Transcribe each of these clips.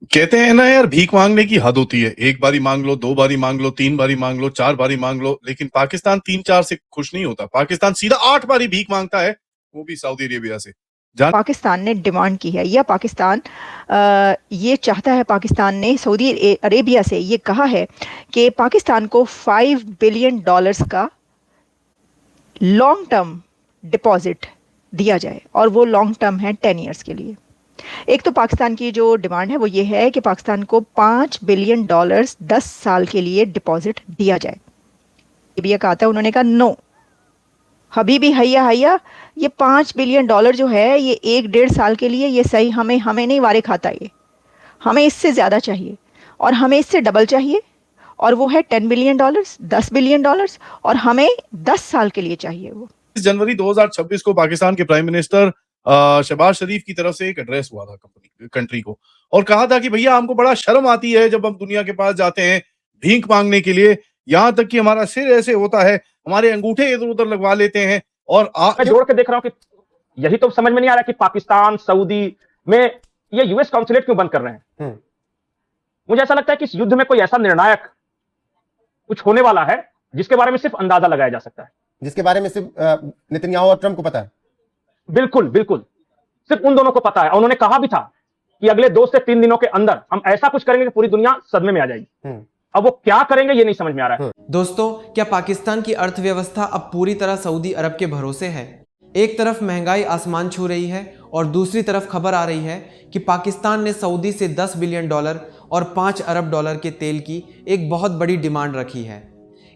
कहते हैं ना यार, भीख मांगने की हद होती है। एक बारी मांग लो, दो बारी मांग लो, तीन बारी मांग लो, चार बारी मांग लो, लेकिन पाकिस्तान तीन चार से खुश नहीं होता। पाकिस्तान सीधा 8 बारी भीख मांगता है, वो भी सऊदी अरेबिया से। पाकिस्तान ने डिमांड की है या पाकिस्तान ये चाहता है। पाकिस्तान ने सऊदी अरेबिया से ये कहा है कि पाकिस्तान को $5 बिलियन का लॉन्ग टर्म डिपॉजिट दिया जाए, और वो लॉन्ग टर्म है 10 ईयर्स के लिए। एक तो पाकिस्तान की जो डिमांड है वो ये है कि पाकिस्तान को $5 बिलियन 10 साल के लिए डिपॉजिट दिया जाए। अरेबिया का आता है, उन्होंने कहा नो हबीबी हैया हैया, ये $5 बिलियन जो है ये 1-1.5 साल के लिए, ये सही हमें हमें नहीं वारे खाता। ये हमें इससे ज़्यादा चाहिए और हमें इससे डबल चाहिए, और वो है $10 बिलियन, $10 बिलियन, और हमें 10 साल के लिए चाहिए वो। जनवरी 2026 को पाकिस्तान के प्राइम मिनिस्टर शहबाज शरीफ की तरफ से एक एड्रेस हुआ था कंट्री को, और कहा था कि भैया हमको बड़ा शर्म आती है जब हम दुनिया के पास जाते हैं भीख मांगने के लिए। यहाँ तक कि हमारा सिर ऐसे होता है, हमारे अंगूठे इधर उधर लगवा लेते हैं। और मैं जोड़ के देख रहा हूं कि यही तो समझ में नहीं आ रहा कि पाकिस्तान सऊदी में ये यूएस काउंसुलेट क्यों बंद कर रहे हैं। मुझे ऐसा लगता है कि इस युद्ध में कोई ऐसा निर्णायक कुछ होने वाला है जिसके बारे में सिर्फ अंदाजा लगाया जा सकता है, जिसके बारे में सिर्फ नेतन्याहू और ट्रंप को पता है। बिल्कुल बिल्कुल, सिर्फ उन दोनों को पता है। और उन्होंने कहा भी था कि अगले 2 से 3 दिनों के अंदर हम ऐसा कुछ करेंगे कि पूरी दुनिया सदमे में आ जाएगी। अब वो क्या करेंगे ये नहीं समझ में आ रहा है। दोस्तों, क्या पाकिस्तान की अर्थव्यवस्था अब पूरी तरह सऊदी अरब के भरोसे है? एक तरफ महंगाई आसमान छू रही है और दूसरी तरफ खबर आ रही है कि पाकिस्तान ने सऊदी से $10 बिलियन और $5 अरब के तेल की एक बहुत बड़ी डिमांड रखी है।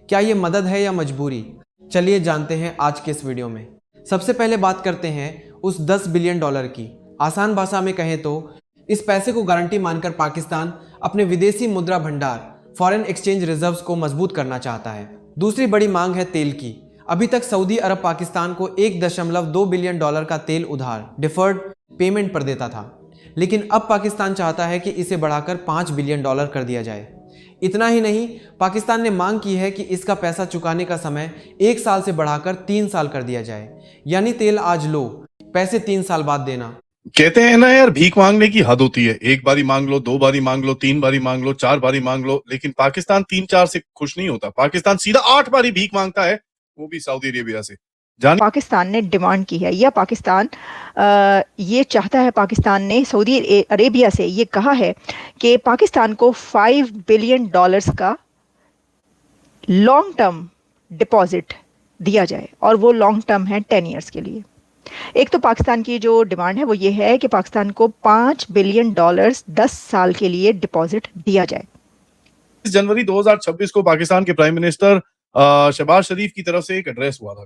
क्या ये मदद है या मजबूरी? चलिए जानते हैं आज के इस वीडियो में। सबसे पहले बात करते हैं उस $10 बिलियन की। आसान भाषा में कहें तो इस पैसे को गारंटी मानकर पाकिस्तान अपने विदेशी मुद्रा भंडार फॉरेन एक्सचेंज रिजर्व्स को मजबूत करना चाहता है। दूसरी बड़ी मांग है तेल की। अभी तक सऊदी अरब पाकिस्तान को $1.2 बिलियन का तेल उधार डिफर्ड पेमेंट पर देता था, लेकिन अब पाकिस्तान चाहता है कि इसे बढ़ाकर $5 बिलियन कर दिया जाए। इतना ही नहीं, पाकिस्तान ने मांग की है कि इसका पैसा चुकाने का समय 1 साल से बढ़ाकर 3 साल कर दिया जाए, यानी तेल आज लो, पैसे 3 साल बाद देना। कहते हैं ना यार, भीख मांगने की हद होती है। एक बारी मांग लो, दो बारी मांग लो, तीन बारी मांग लो, चार बारी मांग लो, लेकिन पाकिस्तान तीन चार से खुश नहीं होता। पाकिस्तान सीधा 8 बारी भीख मांगता है, वो भी सऊदी अरेबिया से। पाकिस्तान ने डिमांड की है या पाकिस्तान ये चाहता है। पाकिस्तान ने सऊदी अरेबिया से ये कहा है कि पाकिस्तान को $5 बिलियन का लॉन्ग टर्म डिपॉजिट दिया जाए, और वो लॉन्ग टर्म है 10 ईयर्स के लिए। एक तो पाकिस्तान की जो डिमांड है वो ये है कि पाकिस्तान को $5 बिलियन 10 साल के लिए डिपॉजिट दिया जाए। जनवरी 2026 को पाकिस्तान के प्राइम मिनिस्टर शहबाज शरीफ की तरफ से एक एड्रेस हुआ था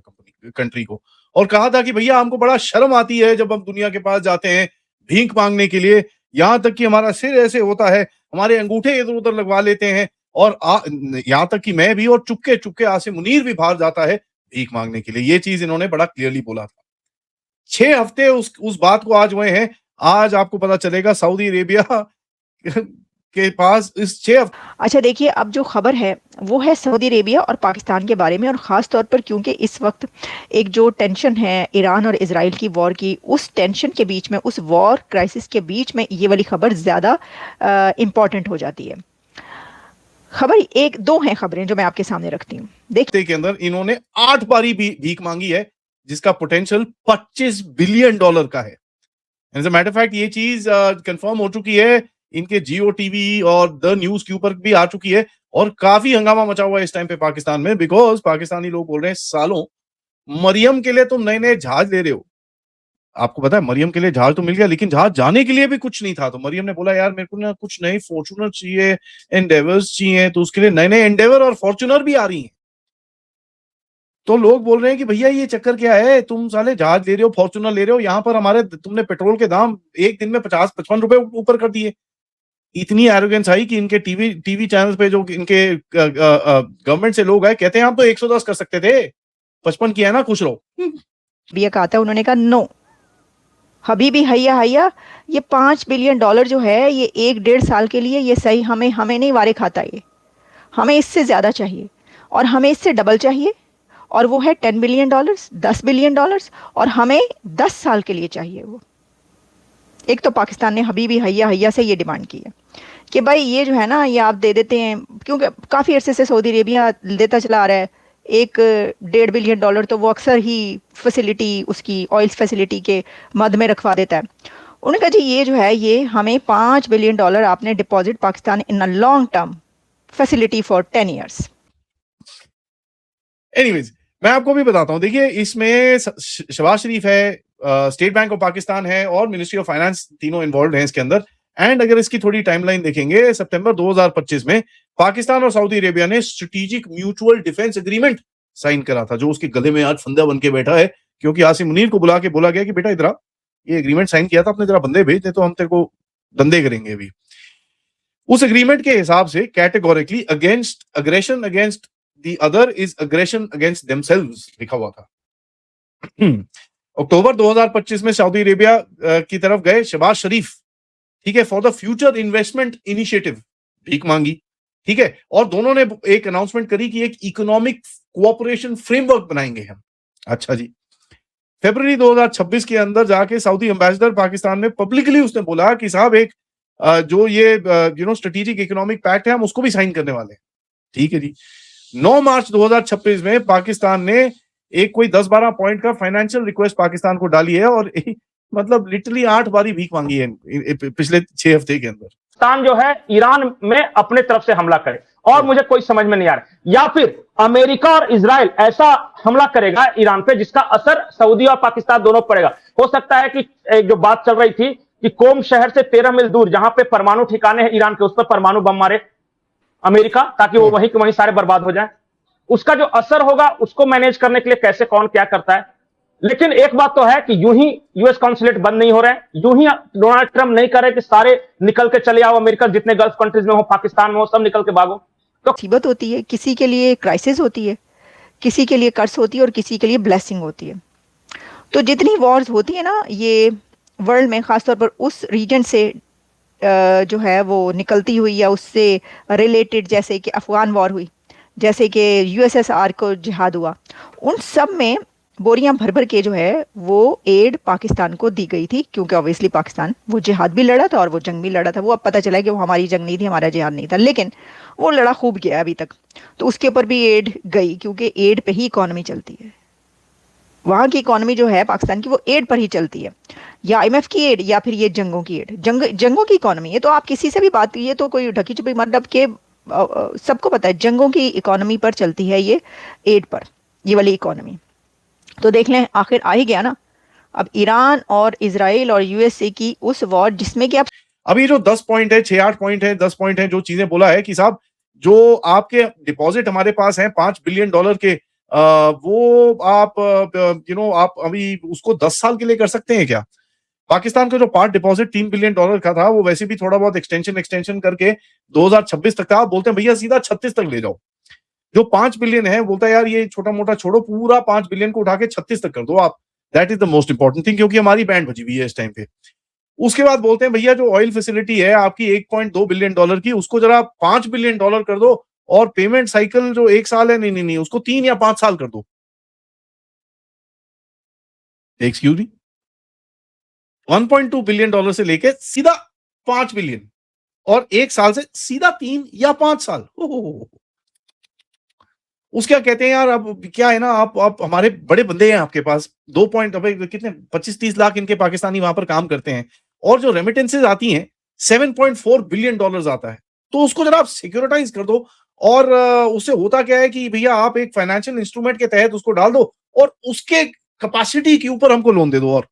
कंट्री को, और कहा था कि भैया हमको बड़ा शर्म आती है जब हम दुनिया के पास जाते हैं भीख मांगने के लिए। यहाँ तक कि हमारा सिर ऐसे होता है, हमारे अंगूठे इधर उधर लगवा लेते हैं। और यहाँ तक कि मैं भी, और चुपके चुपके आसिम मुनीर भी बाहर जाता है भीख मांगने के लिए। ये चीज इन्होंने बड़ा क्लियरली बोला था। 6 हफ्ते उस बात को आज हुए हैं। आज आपको पता चलेगा सऊदी अरेबिया के पास इस 6 अच्छा देखिए, अब जो खबर है वो है सऊदी अरेबिया और पाकिस्तान के बारे में, और ख़ास तौर पर क्योंकि इस वक्त एक जो टेंशन है ईरान और इजराइल की वॉर की, उस टेंशन के बीच में, उस वॉर क्राइसिस के बीच में ये वाली खबर ज़्यादा इम्पॉर्टेंट हो जाती है। खबर एक दो हैं खबरें जो मैं आपके सामने रखती हूँ। देखते के अंदर इन्होंने 8 बारी भीख मांगी है, जिसका पोटेंशियल $25 बिलियन का है। As a matter of fact ये चीज कंफर्म हो चुकी है, इनके जियो टीवी और द न्यूज के ऊपर भी आ चुकी है, और काफी हंगामा मचा हुआ है इस टाइम पे पाकिस्तान में। बिकॉज पाकिस्तानी लोग बोल रहे हैं, सालों मरियम के लिए तुम नए नए जहाज ले रहे हो। आपको पता है मरियम के लिए जहाज तो मिल गया, लेकिन जहाज जाने के लिए भी कुछ नहीं था। तो मरियम ने बोला, यार मेरे को ना कुछ नए फॉर्च्यूनर चाहिए, एंडेवर्स चाहिए। तो उसके लिए नए नए एंडेवर और फॉर्च्यूनर भी आ रही हैं। तो लोग बोल रहे हैं कि भैया ये चक्कर क्या है, तुम साले जहाज ले रहे हो, फॉर्च्यूनर ले रहे हो, यहाँ पर हमारे तुमने पेट्रोल के दाम एक दिन में 50-55 रुपए ऊपर कर दिए। इतनी एरोगेंस आई कि इनके टीवी चैनल पे जो इनके गवर्नमेंट से लोग आए, कहते हैं हम तो 110 कर सकते थे, 55 किया है ना, खुश रहो। ये कहा था, उन्होंने कहा नो हबीबी हैया हैया, ये $5 बिलियन जो है ये 1-1.5 साल के लिए, ये सही हमें हमें नहीं वारे खाता। ये हमें इससे ज़्यादा चाहिए और हमें इससे डबल चाहिए, और वो है $10 बिलियन, $10 बिलियन, और हमें 10 साल के लिए चाहिए वो। एक तो पाकिस्तान ने हबीबी हैया हैया से ये डिमांड की है कि भाई ये जो है ना ये आप दे देते हैं, क्योंकि काफ़ी अरसे से सऊदी अरेबिया देता चला आ रहा है। एक $1.5 बिलियन तो वो अक्सर ही फैसिलिटी उसकी ऑयल फैसिलिटी के मद में रखवा देता है। उन्होंने कहा जी ये जो है ये हमें $5 बिलियन आपने deposit Pakistan in a long term facility for 10 years. Anyways, मैं आपको भी बताता हूं, देखिए इसमें शहबाज शरीफ है, स्टेट बैंक ऑफ पाकिस्तान है और मिनिस्ट्री ऑफ फाइनेंस, तीनों इन्वॉल्व हैं इसके अंदर। एंड अगर इसकी थोड़ी टाइमलाइन देखेंगे, सितंबर 2025 में पाकिस्तान और सऊदी अरेबिया ने strategic mutual defence agreement sign करा था, जो उसके गले में आज फंदा बन के बैठा है, क्योंकि आसिम मुनीर को बुला के बोला गया कि बेटा इधर आ, ये एग्रीमेंट साइन किया था, अपने जरा बंदे भेज दे तो हम तेरे को धंधे करेंगे अभी। उस एग्रीमेंट के हिसाब से categorically against aggression against the other is aggression against themselves लिखा हुआ था। अक्टूबर 2025 में सऊदी अरेबिया की तरफ गए शहबाज शरीफ, ठीक है, for the future investment initiative भीख मांगी, ठीक है, और दोनों ने एक अनाउंसमेंट करी कि एक इकोनॉमिक कोऑपरेशन फ्रेमवर्क बनाएंगे हम। अच्छा जी, फरवरी 2026 के अंदर जाके सऊदी एम्बेसडर पाकिस्तान में पब्लिकली उसने बोला कि साहब एक जो ये स्ट्रेटेजिक इकोनॉमिक पैक्ट है हम उसको भी साइन करने वाले हैं। ठीक है जी, 9 मार्च 2026 में पाकिस्तान ने एक कोई 10-12 पॉइंट का फाइनेंशियल रिक्वेस्ट पाकिस्तान को डाली है और मतलब लिटरली 8 बारी भीख मांगी है पिछले 6 हफ्ते के अंदर। पाकिस्तान जो है ईरान में अपने तरफ से हमला करे, और मुझे कोई समझ में नहीं आ रहा, या फिर अमेरिका और इजराइल ऐसा हमला करेगा ईरान पे जिसका असर सऊदी और पाकिस्तान दोनों पड़ेगा। हो सकता है कि एक जो बात चल रही थी कि कोम शहर से 13 मील दूर जहां पे परमाणु ठिकाने हैं ईरान के, उस पर परमाणु बम मारे अमेरिका, ताकि वो वहीं के वहीं सारे बर्बाद हो जाए। उसका जो असर होगा उसको मैनेज करने के लिए कैसे कौन क्या करता है। लेकिन एक बात तो है कि यूं ही यूएस कॉन्सुलेट बंद नहीं हो रहे हैं, यूं ही डोनाल्ड ट्रंप नहीं कर रहे कि सारे निकल के चले आओ अमेरिका, जितने गल्फ कंट्रीज में हो, पाकिस्तान में हो, सब निकल के भागो। तो मुसीबत होती है, किसी के लिए क्राइसिस होती है, किसी के लिए कर्ज होती है और किसी के लिए ब्लेसिंग होती है। तो जितनी वॉर्स होती है ना ये वर्ल्ड में, खासतौर पर उस रीजन से जो है वो निकलती हुई या उससे रिलेटेड, जैसे कि अफगान वॉर हुई, जैसे कि यूएसएसआर को जिहाद हुआ, उन सब में बोरियां भर भर के जो है वो एड पाकिस्तान को दी गई थी, क्योंकि ऑब्वियसली पाकिस्तान वो जिहाद भी लड़ा था और वो जंग भी लड़ा था। वो अब पता चला कि वो हमारी जंग नहीं थी, हमारा जिहाद नहीं था, लेकिन वो लड़ा खूब गया अभी तक। तो उसके ऊपर भी एड गई, क्योंकि एड पे ही इकॉनमी चलती है। वहाँ की इकॉनमी जो है पाकिस्तान की वो एड पर ही चलती है, या आईएमएफ की एड या फिर ये जंगों की एड। जंगों की इकॉनमी है, तो आप किसी से भी बात कीजिए तो कोई ढकी छुपी मतलब के सबको पता है जंगों की इकॉनमी पर चलती है ये एड पर, ये वाली इकॉनमी। तो देख लें आखिर आ ही गया ना अब ईरान और इजराइल और यूएसए की उस वॉर, जिसमें कि आप अभी जो 10 पॉइंट है, 6-8 पॉइंट है, 10 पॉइंट है, जो चीजें बोला है कि साहब जो आपके डिपॉजिट हमारे पास हैं $5 बिलियन के, वो आप आप अभी उसको 10 साल के लिए कर सकते हैं क्या? पाकिस्तान का जो पार्ट डिपॉजिट $3 बिलियन का था वो वैसे भी थोड़ा बहुत एक्सटेंशन करके 2026 तक था। आप बोलते हैं भैया सीधा 36 तक ले जाओ। जो 5 बिलियन है बोलता है यार ये छोटा मोटा छोड़ो, पूरा 5 बिलियन को उठा के 36 तक कर दो आप। That is the most important thing, क्योंकि हमारी बैंड बची हुई है इस टाइम पे। उसके बाद बोलते हैं भैया जो ऑयल फैसिलिटी है आपकी $1.2 बिलियन की, उसको जरा $5 बिलियन कर दो, और पेमेंट साइकिल जो 1 साल है, नहीं उसको 3 या 5 साल कर दो। एक्सक्यूज मी, $1.2 बिलियन से लेके सीधा 5 बिलियन, और 1 साल से सीधा 3 या 5 साल। उसका कहते हैं यार अब क्या है ना, आप हमारे बड़े बंदे हैं आपके पास, 2 पॉइंट कितने 25-30 लाख इनके पाकिस्तानी वहां पर काम करते हैं, और जो रेमिटेंसेज आती हैं $7.4 बिलियन आता है, तो उसको जरा आप सिक्योरिटाइज कर दो। और उससे होता क्या है कि भैया आप एक फाइनेंशियल इंस्ट्रूमेंट के तहत उसको डाल दो और उसके कैपेसिटी के ऊपर हमको लोन दे दो। और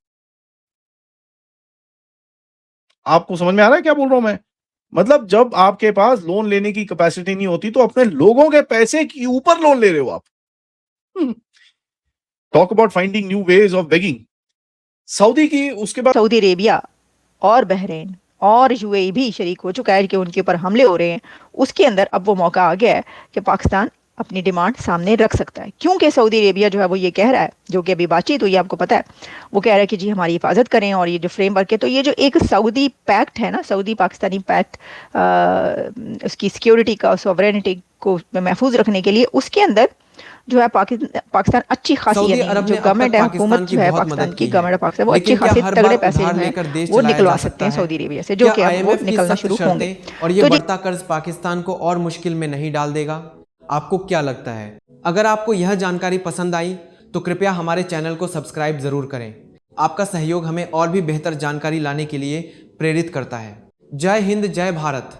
आपको समझ में आ रहा है क्या बोल रहा हूं मैं? मतलब जब आपके पास लोन लेने की कैपेसिटी नहीं होती तो अपने लोगों के पैसे के ऊपर लोन ले रहे हो आप। Talk about finding new ways of begging. Saudi की उसके बाद सऊदी अरेबिया और बहरीन और यूएई भी शरीक हो चुका है कि उनके ऊपर हमले हो रहे हैं। उसके अंदर अब वो मौका आ गया है कि पाकिस्तान अपनी डिमांड सामने रख सकता है, क्योंकि सऊदी अरेबिया जो है वो ये कह रहा है, जो कि अभी बातचीत हुई आपको पता है, वो कह रहा है कि जी हमारी हिफाजत करें, और ये जो फ्रेमवर्क है, तो ये जो एक सऊदी पैक्ट है ना, सऊदी पाकिस्तानी पैक्ट, उसकी सिक्योरिटी का, सॉवरेनिटी को महफूज रखने के लिए, उसके अंदर जो है पाकिस्तान अच्छी खासी, सऊदी यानी अरब जो ने अब गवर्नमेंट तक है, पाकिस्तान हुकूमत की जो है बहुत पाकिस्तान मदद की, की गवर्नमेंट है, ऑफ पाकिस्तान वो लेकिन अच्छी क्या खासी हर तगड़े बार पैसे जो उधार हैं लेकर देश वो चलाया निकलवा जा सकते सकता हैं है? सऊदी अरेबिया से, जो क्या कि अब वो IMF की निकलना सख्त शुरू होंगे। शर्तें और ये तो बढ़ता कर्ज पाकिस्तान को और मुश्किल में नहीं डाल देगा? आपको क्या लगता है? अगर आपको यह जानकारी पसंद आई तो कृपया हमारे चैनल को सब्सक्राइब जरूर करें। आपका सहयोग हमें और भी बेहतर जानकारी लाने के लिए प्रेरित करता है। जय हिंद, जय भारत।